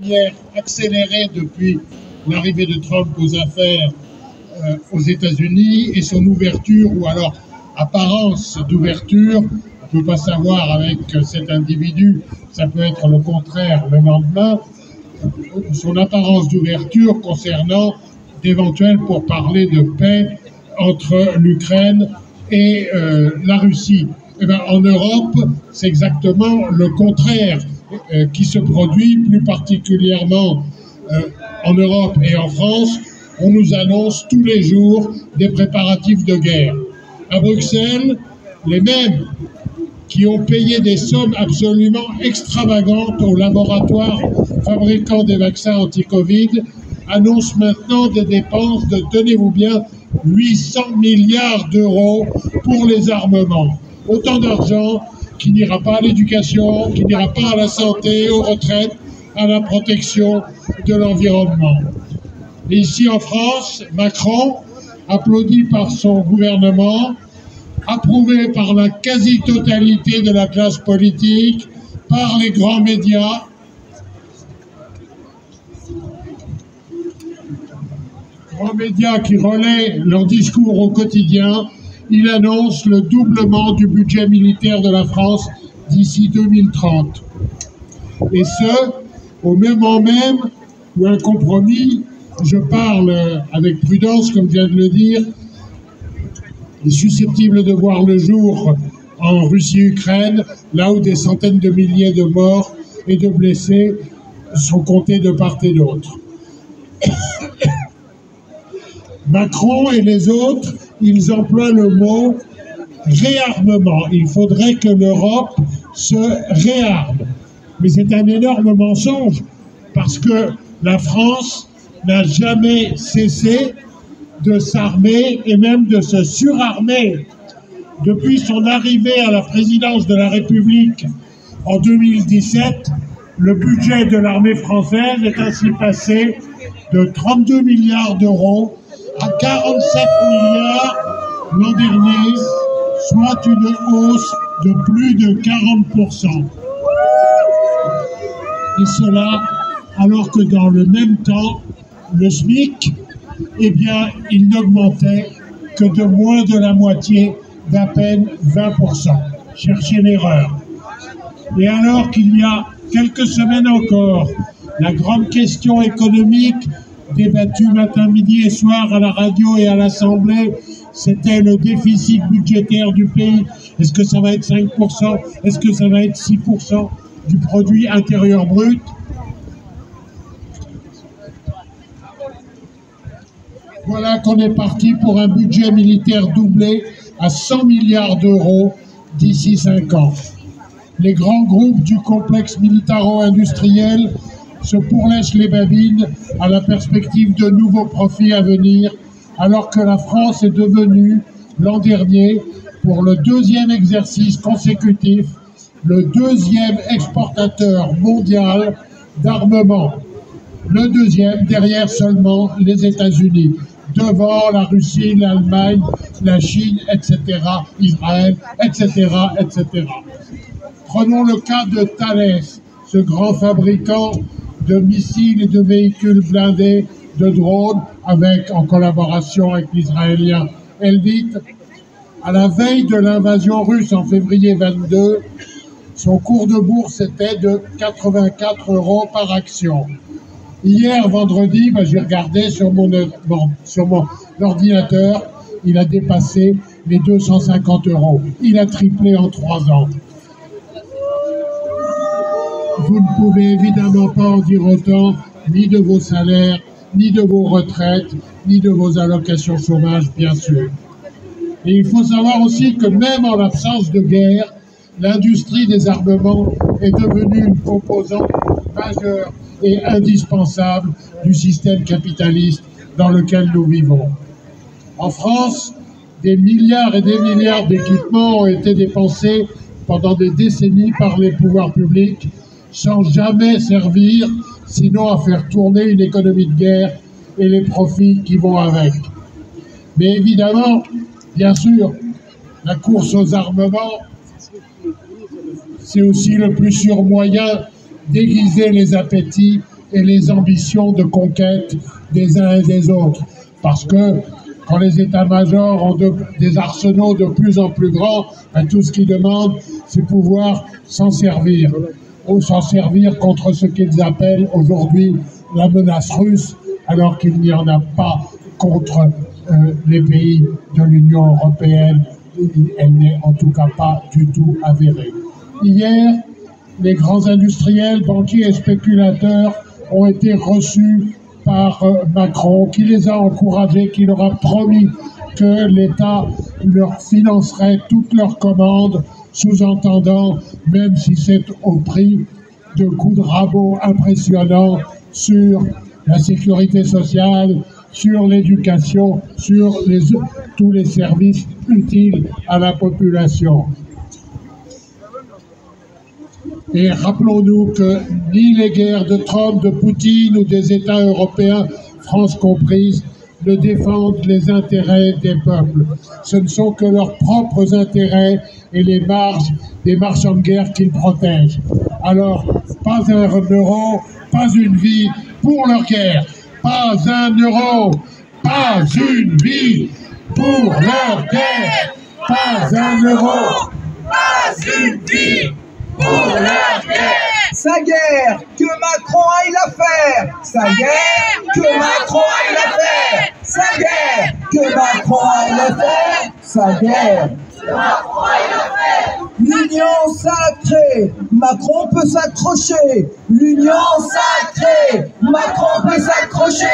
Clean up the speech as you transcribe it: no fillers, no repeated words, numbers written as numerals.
manière accélérée depuis l'arrivée de Trump aux affaires aux États-Unis et son ouverture, ou alors apparence d'ouverture. On ne peut pas savoir avec cet individu, ça peut être le contraire le lendemain, son apparence d'ouverture concernant d'éventuels pourparlers de paix entre l'Ukraine et la Russie. Eh bien, en Europe, c'est exactement le contraire qui se produit, plus particulièrement en Europe et en France. On nous annonce tous les jours des préparatifs de guerre. À Bruxelles, les mêmes qui ont payé des sommes absolument extravagantes aux laboratoires fabricants des vaccins anti-Covid annoncent maintenant des dépenses de, tenez-vous bien, 800 milliards d'euros pour les armements. Autant d'argent qui n'ira pas à l'éducation, qui n'ira pas à la santé, aux retraites, à la protection de l'environnement. Et ici en France, Macron, applaudi par son gouvernement, approuvé par la quasi-totalité de la classe politique, par les grands médias, qui relaient leur discours au quotidien, il annonce le doublement du budget militaire de la France d'ici 2030. Et ce, au moment même où un compromis, je parle avec prudence, comme je viens de le dire, est susceptible de voir le jour en Russie-Ukraine, là où des centaines de milliers de morts et de blessés sont comptés de part et d'autre. Macron et les autres, ils emploient le mot réarmement. Il faudrait que l'Europe se réarme. Mais c'est un énorme mensonge, parce que la France n'a jamais cessé de s'armer et même de se surarmer. Depuis son arrivée à la présidence de la République en 2017, le budget de l'armée française est ainsi passé de 32 milliards d'euros à 47 milliards l'an dernier, soit une hausse de plus de 40%. Et cela alors que dans le même temps, le SMIC, eh bien, il n'augmentait que de moins de la moitié, d'à peine 20%. Cherchez l'erreur. Et alors qu'il y a quelques semaines encore, la grande question économique débattue matin, midi et soir à la radio et à l'Assemblée, c'était le déficit budgétaire du pays. Est-ce que ça va être 5%? Est-ce que ça va être 6% du produit intérieur brut? Voilà qu'on est parti pour un budget militaire doublé à 100 milliards d'euros d'ici 5 ans. Les grands groupes du complexe militaro-industriel se pourlèchent les babines à la perspective de nouveaux profits à venir, alors que la France est devenue, l'an dernier, pour le 2e exercice consécutif, le 2e exportateur mondial d'armement. Le 2e, derrière seulement les États-Unis, devant la Russie, l'Allemagne, la Chine, etc., Israël, etc., etc. Prenons le cas de Thales, ce grand fabricant de missiles et de véhicules blindés, de drones, en collaboration avec l'Israélien Elbit. À la veille de l'invasion russe en février 22, son cours de bourse était de 84 € par action. Hier, vendredi, j'ai regardé sur mon ordinateur, il a dépassé les 250 €. Il a triplé en 3 ans. Vous ne pouvez évidemment pas en dire autant, ni de vos salaires, ni de vos retraites, ni de vos allocations chômage, bien sûr. Et il faut savoir aussi que même en l'absence de guerre, l'industrie des armements est devenue une composante majeure et indispensable du système capitaliste dans lequel nous vivons. En France, des milliards et des milliards d'équipements ont été dépensés pendant des décennies par les pouvoirs publics, sans jamais servir, sinon à faire tourner une économie de guerre et les profits qui vont avec. Mais évidemment, bien sûr, la course aux armements, c'est aussi le plus sûr moyen d'aiguiser les appétits et les ambitions de conquête des uns et des autres. Parce que quand les états-majors ont des arsenaux de plus en plus grands, tout ce qu'ils demandent, c'est pouvoir s'en servir. Ou s'en servir contre ce qu'ils appellent aujourd'hui la menace russe, alors qu'il n'y en a pas contre les pays de l'Union européenne. Elle n'est en tout cas pas du tout avérée. Hier, les grands industriels, banquiers et spéculateurs ont été reçus par Macron, qui les a encouragés, qui leur a promis que l'État leur financerait toutes leurs commandes, sous-entendant, même si c'est au prix de coups de rabot impressionnants sur la sécurité sociale, sur l'éducation, sur tous les services utiles à la population. Et rappelons-nous que ni les guerres de Trump, de Poutine ou des États européens, France comprise, ne défendent les intérêts des peuples. Ce ne sont que leurs propres intérêts et les marges des marchands de guerre qu'ils protègent. Alors, pas un euro, pas une vie pour leur guerre. Pas un euro, pas une vie pour leur guerre. Pas un euro, pas une vie pour leur guerre. Sa guerre, que Macron aille la faire. Sa guerre, que Macron aille la faire. Sa guerre, que Macron aille la faire. Sa guerre, que Macron aille la faire. L'union sacrée, Macron peut s'accrocher. L'union sacrée, Macron peut s'accrocher.